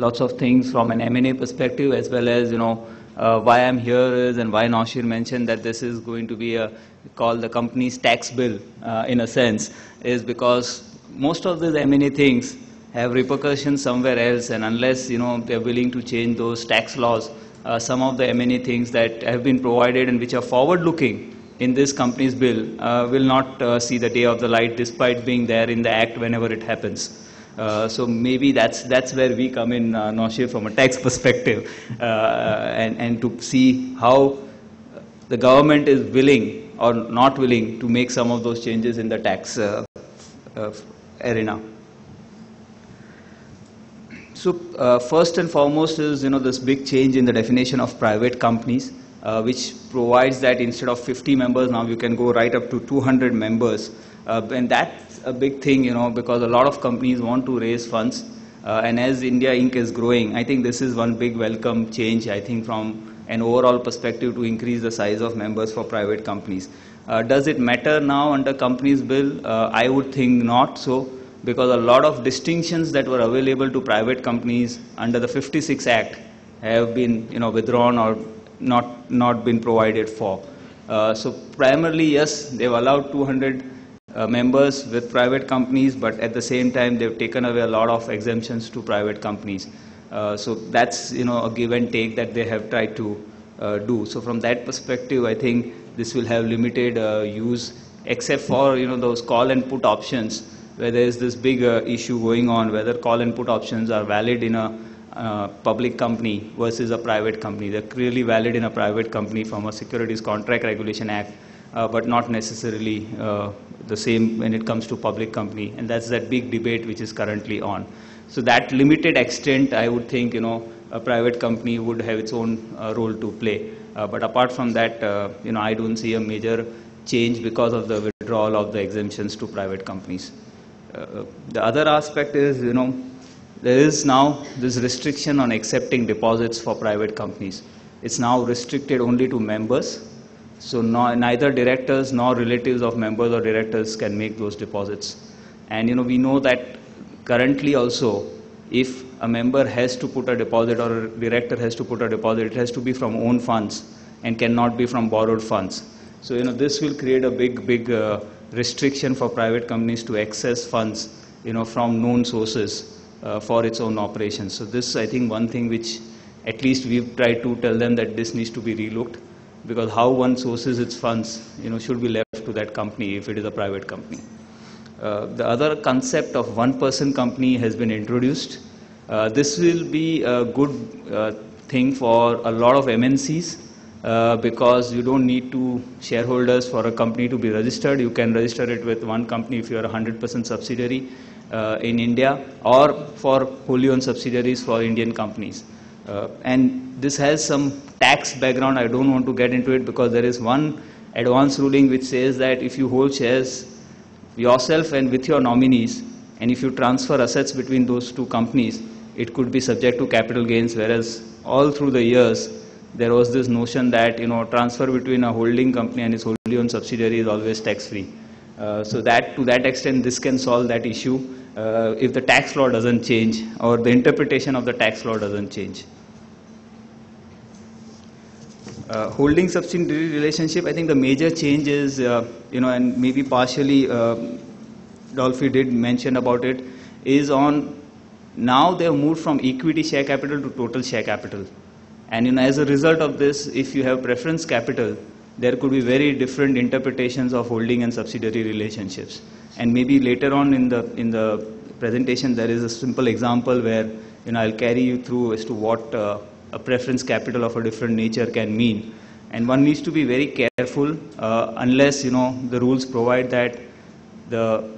lots of things from an M&A perspective, as well as, why I'm here is, and why Naushir mentioned that this is going to be called the company's tax bill, in a sense, is because most of these M&A things have repercussions somewhere else, and unless, they're willing to change those tax laws, some of the M&A things that have been provided and which are forward-looking in this company's bill will not see the day of the light, despite being there in the act whenever it happens. So maybe that's where we come in, Naushir, from a tax perspective, and to see how the government is willing or not willing to make some of those changes in the tax arena. So first and foremost is, this big change in the definition of private companies, which provides that instead of 50 members, now you can go right up to 200 members. And that's a big thing, because a lot of companies want to raise funds. And as India Inc. is growing, I think this is one big welcome change, I think, from an overall perspective to increase the size of members for private companies. Does it matter now under companies bill? I would think not so, because a lot of distinctions that were available to private companies under the 56 Act have been, withdrawn or not been provided for. So primarily, yes, they've allowed 200 members with private companies, but at the same time, they've taken away a lot of exemptions to private companies. So that's, a give and take that they have tried to do. So from that perspective, I think this will have limited use, except for, those call and put options, where there is this big issue going on, whether call and put options are valid in a public company versus a private company. They're clearly valid in a private company from a Securities Contract Regulation Act, but not necessarily the same when it comes to public company. And that's that big debate which is currently on. So that limited extent, I would think, a private company would have its own role to play. But apart from that, I don't see a major change because of the withdrawal of the exemptions to private companies. The other aspect is, there is now this restriction on accepting deposits for private companies. It's now restricted only to members. So neither directors nor relatives of members or directors can make those deposits. And we know that currently also, if a member has to put a deposit or a director has to put a deposit, it has to be from own funds and cannot be from borrowed funds. So this will create a big restriction for private companies to access funds from known sources for its own operations. So this, I think, one thing which at least we've tried to tell them that this needs to be relooked, because how one sources its funds should be left to that company if it is a private company. The other concept of one-person company has been introduced. This will be a good thing for a lot of MNCs, because you don't need two shareholders for a company to be registered. You can register it with one company if you are a 100% subsidiary in India, or for wholly owned subsidiaries for Indian companies. And this has some tax background. I don't want to get into it, because there is one advance ruling which says that if you hold shares yourself and with your nominees, and if you transfer assets between those two companies, it could be subject to capital gains, whereas all through the years, there was this notion that transfer between a holding company and its wholly owned subsidiary is always tax-free. So that to that extent, this can solve that issue if the tax law doesn't change or the interpretation of the tax law doesn't change. Holding subsidiary relationship, I think the major change is, and maybe partially Dolphy did mention about it, is on now they have moved from equity share capital to total share capital. And as a result of this, if you have preference capital, there could be very different interpretations of holding and subsidiary relationships. And maybe later on in the presentation, there is a simple example where I'll carry you through as to what a preference capital of a different nature can mean. And one needs to be very careful unless the rules provide that the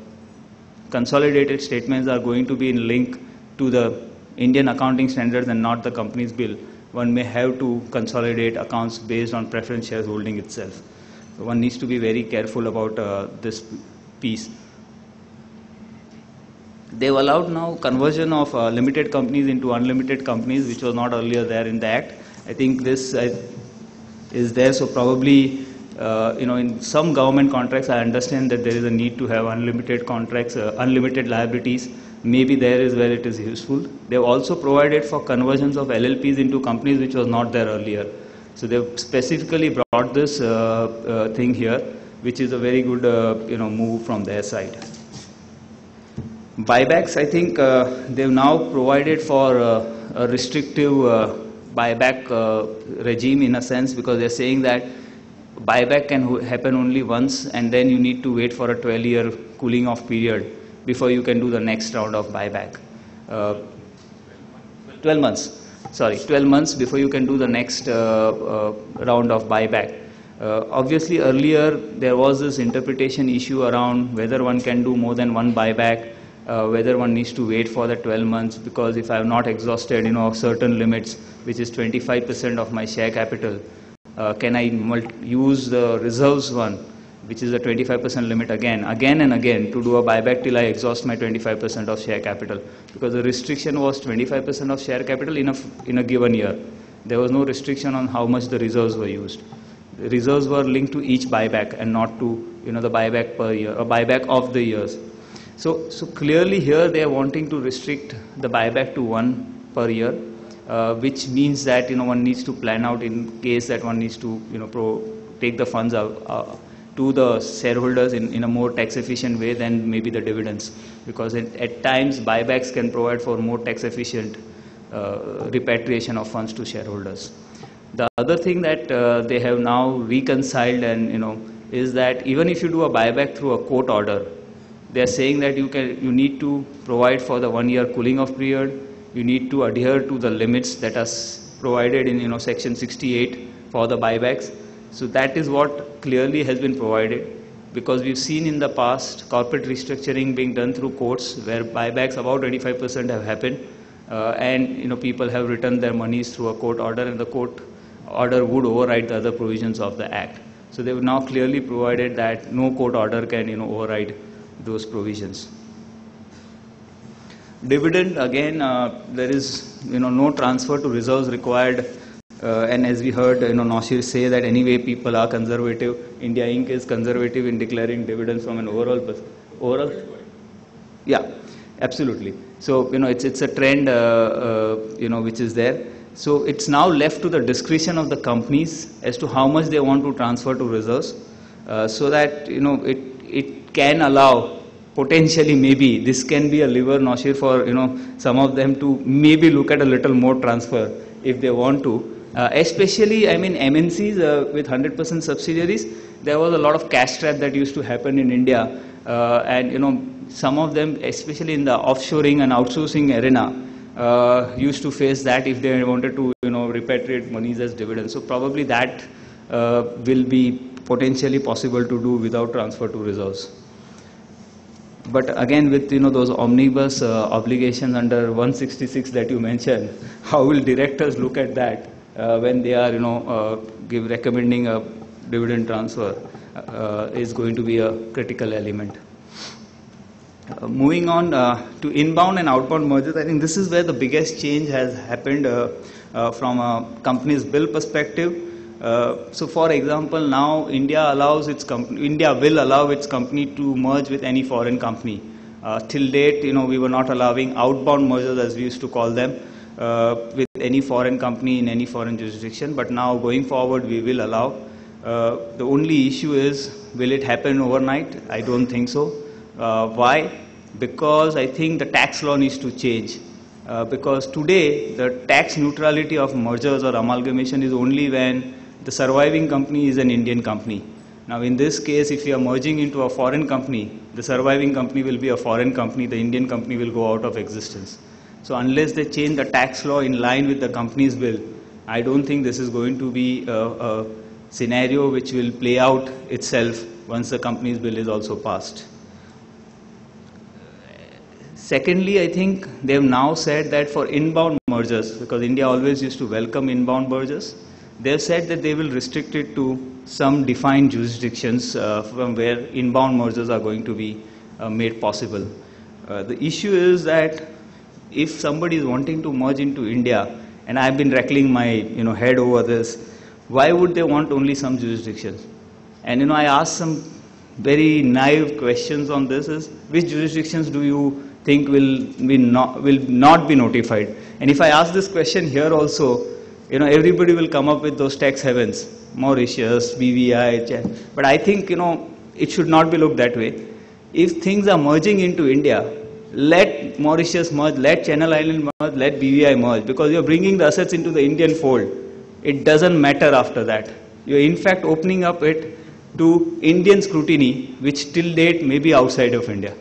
consolidated statements are going to be in link to the Indian accounting standards and not the company's bill. One may have to consolidate accounts based on preference shares holding itself. So one needs to be very careful about this piece. They've allowed now conversion of limited companies into unlimited companies, which was not earlier there in the Act. I think this is there, so probably in some government contracts, I understand that there is a need to have unlimited contracts, unlimited liabilities. Maybe there is where it is useful. They've also provided for conversions of LLPs into companies which was not there earlier. So they've specifically brought this thing here, which is a very good move from their side. Buybacks, I think they've now provided for a restrictive buyback regime in a sense, because they're saying that buyback can happen only once, and then you need to wait for a 12-year cooling off period before you can do the next round of buyback. 12 months. Sorry, 12 months before you can do the next round of buyback. Obviously, earlier there was this interpretation issue around whether one can do more than one buyback, whether one needs to wait for the 12 months, because if I have not exhausted, certain limits, which is 25% of my share capital, can I use the reserves one, which is a 25% limit again and again, to do a buyback till I exhaust my 25% of share capital, because the restriction was 25% of share capital in a given year. There was no restriction on how much the reserves were used. The reserves were linked to each buyback and not to the buyback per year, or buyback of the years. So clearly here they are wanting to restrict the buyback to one per year, which means that one needs to plan out in case that one needs to take the funds out to the shareholders in a more tax efficient way than maybe the dividends, because at times buybacks can provide for more tax efficient repatriation of funds to shareholders. The other thing that they have now reconciled is that even if you do a buyback through a court order, they are saying that you need to provide for the 1 year cooling off period. You need to adhere to the limits that are provided in section 68 for the buybacks. So that is what clearly has been provided, because we've seen in the past corporate restructuring being done through courts where buybacks about 25% have happened, and people have returned their monies through a court order, and the court order would override the other provisions of the act. So they have now clearly provided that no court order can override those provisions. Dividend, again, there is no transfer to reserves required, and as we heard Naushir say that anyway people are conservative. India Inc. is conservative in declaring dividends from an overall. Yeah, absolutely. So it's a trend which is there. So it's now left to the discretion of the companies as to how much they want to transfer to reserves, so that it can allow, potentially maybe this can be a lever, Naushir, for some of them to maybe look at a little more transfer if they want to. Especially, MNCs with 100% subsidiaries, there was a lot of cash trap that used to happen in India, and some of them, especially in the offshoring and outsourcing arena, used to face that if they wanted to repatriate monies as dividends. So probably that will be potentially possible to do without transfer to reserves. But again, with those omnibus obligations under 166 that you mentioned, how will directors look at that when they are recommending a dividend transfer is going to be a critical element. Moving on to inbound and outbound mergers, I think this is where the biggest change has happened from a company's bill perspective. So, for example, now India will allow its company to merge with any foreign company. Till date, we were not allowing outbound mergers, as we used to call them, with any foreign company in any foreign jurisdiction. But now, going forward, we will allow. The only issue is, will it happen overnight? I don't think so. Why? Because I think the tax law needs to change. Because today, the tax neutrality of mergers or amalgamation is only when the surviving company is an Indian company. Now, in this case, if you are merging into a foreign company, the surviving company will be a foreign company, the Indian company will go out of existence. So unless they change the tax law in line with the company's bill, I don't think this is going to be a scenario which will play out itself once the company's bill is also passed. Secondly, I think they have now said that for inbound mergers, because India always used to welcome inbound mergers, they have said that they will restrict it to some defined jurisdictions from where inbound mergers are going to be made possible. The issue is that if somebody is wanting to merge into India, and I've been rattling my head over this, why would they want only some jurisdictions? And I asked some very naive questions on this: is which jurisdictions do you think will not be notified? And if I ask this question here also, everybody will come up with those tax havens, Mauritius, BVI, but I think it should not be looked that way. If things are merging into India, let Mauritius merge, let Channel Island merge, let BVI merge, because you're bringing the assets into the Indian fold. It doesn't matter after that. You're in fact opening up it to Indian scrutiny, which till date may be outside of India.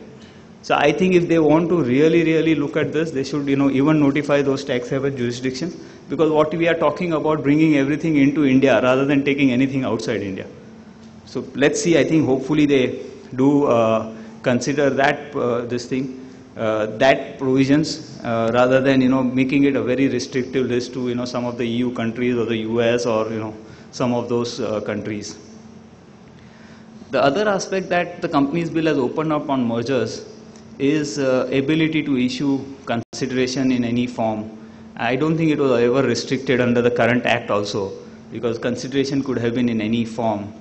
So I think if they want to really look at this, they should even notify those tax haven jurisdictions, because what we are talking about, bringing everything into India rather than taking anything outside India. So let's see. I think hopefully they do consider that that provisions rather than making it a very restrictive list to some of the EU countries or the US or some of those countries. The other aspect that the Companies Bill has opened up on mergers is ability to issue consideration in any form. I don't think it was ever restricted under the current act also, because consideration could have been in any form.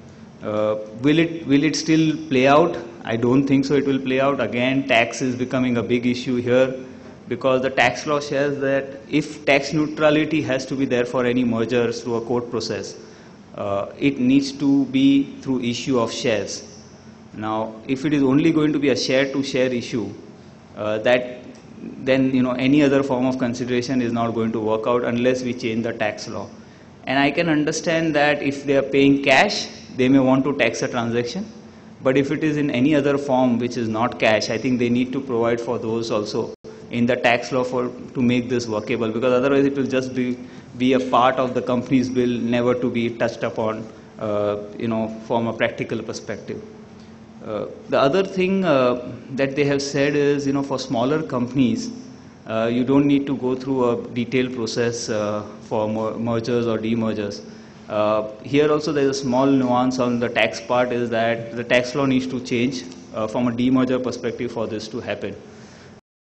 Will it still play out? I don't think so it will play out. Again, tax is becoming a big issue here, because the tax law says that if tax neutrality has to be there for any mergers through a court process, it needs to be through issue of shares. Now, if it is only going to be a share-to-share issue, then any other form of consideration is not going to work out unless we change the tax law. And I can understand that if they are paying cash, they may want to tax a transaction. But if it is in any other form which is not cash, I think they need to provide for those also in the tax law to make this workable, because otherwise it will just be a part of the Companies Bill, never to be touched upon from a practical perspective. The other thing that they have said is, for smaller companies, you don't need to go through a detailed process for mergers or demergers. Here also there is a small nuance on the tax part, is that the tax law needs to change from a demerger perspective for this to happen.